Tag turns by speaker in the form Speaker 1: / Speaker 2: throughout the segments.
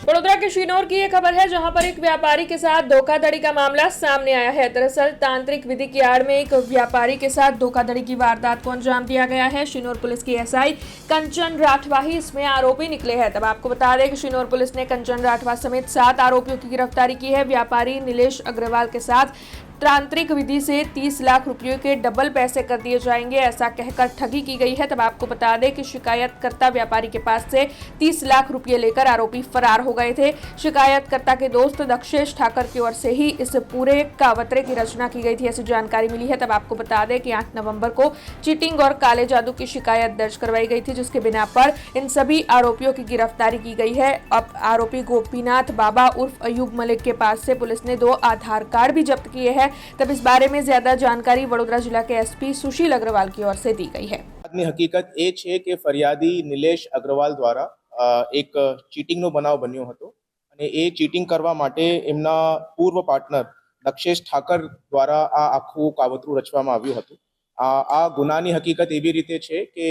Speaker 1: वडोदरा के शिनौर की एक खबर है, जहां पर एक व्यापारी के साथ धोखाधड़ी का मामला सामने आया है। दरअसल तांत्रिक विधि की आड़ में एक व्यापारी के साथ धोखाधड़ी की वारदात को अंजाम दिया गया है। शिनौर पुलिस की एसआई कंचन राठवा ही इसमें आरोपी निकले हैं। तब आपको बता दें कि शिनौर पुलिस ने कंचन राठवा समेत 7 आरोपियों की गिरफ्तारी की है। व्यापारी नीलेश अग्रवाल के साथ तांत्रिक विधि से 30 लाख रुपयों के डबल पैसे कर दिए जाएंगे, ऐसा कहकर ठगी की गई है। तब आपको बता दें कि शिकायतकर्ता व्यापारी के पास से 30 लाख रुपये लेकर आरोपी फरार हो गए थे। शिकायतकर्ता के दोस्त दक्षेश ठाकर की ओर से ही इस पूरे कावतरे की रचना की गई थी, ऐसी जानकारी मिली है। तब आपको बता दें कि 8 नवंबर को चीटिंग और काले जादू की शिकायत दर्ज करवाई गई थी, जिसके बिना पर इन सभी आरोपियों की गिरफ्तारी की गई है। अब आरोपी गोपीनाथ बाबा उर्फ अयूब मलिक के पास से पुलिस ने 2 आधार कार्ड भी जब्त किए हैं। तब इस बारे में ज्यादा जानकारी वडोदरा जिला के एसपी सुशील अग्रवाल की ओर से दी गई है।
Speaker 2: હકીકત એ છે કે ફરિયાદી નિલેશ અગ્રવાલ દ્વારા એક ચીટિંગનો બનાવ બન્યો હતો અને એ ચીટિંગ કરવા માટે એમના પૂર્વ પાર્ટનર દક્ષેશ ઠાકર દ્વારા આ આખું કાવતરું રચવામાં આવ્યું હતું। આ ગુનાની હકીકત એવી રીતે છે કે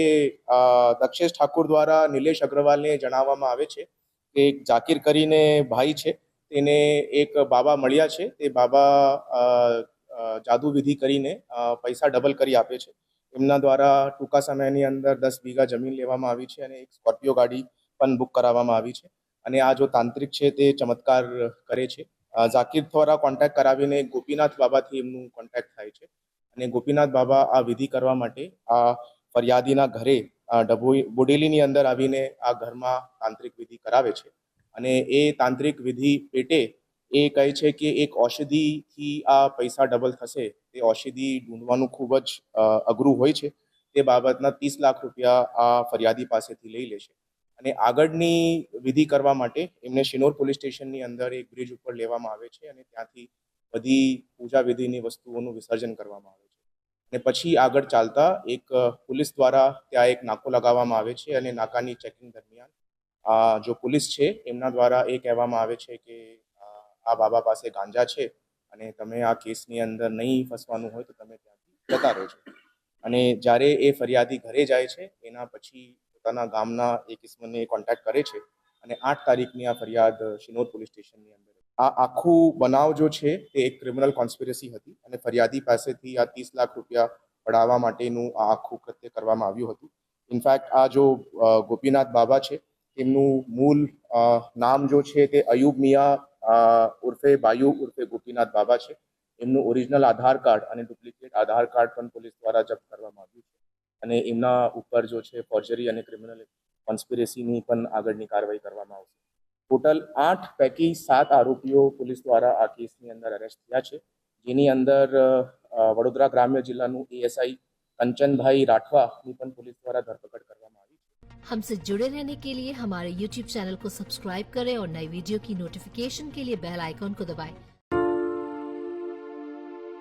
Speaker 2: દક્ષેશ ઠાકુર દ્વારા નિલેશ અગ્રવાલને જણાવવામાં આવે છે કે એક જાકીર કરીને ભાઈ છે, તેને એક બાબા મળ્યા છે, તે બાબા જાદુ વિધિ કરીને પૈસા ડબલ કરી આપે છે। એમના દ્વારા ટૂંકા સમયની અંદર 10 વીઘા જમીન લેવામાં આવી છે અને એક સ્કોર્પિયો ગાડી પણ બુક કરાવવામાં આવી છે અને આ જો તાંત્રિક છે તે ચમત્કાર કરે છે। ઝાકીર દ્વારા કોન્ટેક્ટ કરાવીને ગોપીનાથ બાબાથી એમનું કોન્ટેક્ટ થાય છે અને ગોપીનાથ બાબા આ વિધિ કરવા માટે આ ફરિયાદીના ઘરે બોડેલીની અંદર આવીને આ ઘરમાં તાંત્રિક વિધિ કરાવે છે અને એ તાંત્રિક વિધિ પેટે એ કહે છે કે એક ઔષધિથી આ પૈસા ડબલ થશે, તે ઔષધિ ઢૂંઢવાનું ખૂબ જ અઘરું હોય છે। તે બાબતના 30 લાખ રૂપિયા આ ફરિયાદી પાસેથી લઈ લેશે અને આગળની વિધિ કરવા માટે એમને શિનોર પોલીસ સ્ટેશનની અંદર એક બ્રિજ ઉપર લેવામાં આવે છે અને ત્યાંથી બધી પૂજા વિધિની વસ્તુઓનું વિસર્જન કરવામાં આવે છે અને પછી આગળ ચાલતા એક પોલીસ દ્વારા ત્યાં એક નાકો લગાવવામાં આવે છે અને નાકાની ચેકિંગ દરમિયાન જો પોલીસ છે એમના દ્વારા એ કહેવામાં આવે છે કે આ બાબા પાસે ગાંજા છે અને તમે આ કેસની અંદર નહીં ફસવાનું હોય તો તમે ત્યાંથી જતા રહેજો અને જ્યારે એ ફરિયાદી ઘરે જાય છે એના પછી પોતાના ગામના એક ઇસમને કોન્ટેક્ટ કરે છે અને 8 તારીખની આ ફરિયાદ શિનોર પોલીસ સ્ટેશનની અંદર આ આખું બનાવ જો છે તે એક ક્રિમિનલ કોન્સ્પિરસી હતી અને ફરિયાદી પાસેથી આ 30 લાખ રૂપિયા પડાવવા માટેનું આ આખું કૃત્ય કરવામાં આવ્યું હતું। ઇનફેક્ટ આ જો ગોપીનાથ બાબા છે તેમનું મૂળ નામ જો છે તે અયુબ મિયા ઉર્ફે બાયુ ઉર્ફે ગોપીનાથ બાબા છે। એમનું ઓરિજિનલ આધાર કાર્ડ અને ડુપ્લિકેટ આધાર કાર્ડ પણ પોલીસ દ્વારા જપ્ત કરવામાં આવ્યું છે અને એમના ઉપર જો છે ફોર્જરી અને ક્રિમિનલ કોન્સ્પિરસીની પણ આગળની કાર્યવાહી કરવામાં આવશે। ટોટલ 8 પૈકી 7 આરોપીઓ પોલીસ દ્વારા આ કેસની અંદર અરેસ્ટ થયા છે, જેની અંદર વડોદરા ગ્રામ્ય જિલ્લાનું એએસઆઈ કંચનભાઈ રાઠવાની પણ પોલીસ દ્વારા ધરપકડ કરવામાં આવી છે।
Speaker 3: हमसे जुड़े रहने के लिए हमारे YouTube चैनल को सब्सक्राइब करें और नई वीडियो की नोटिफिकेशन के लिए बेल आइकॉन को दबाएं।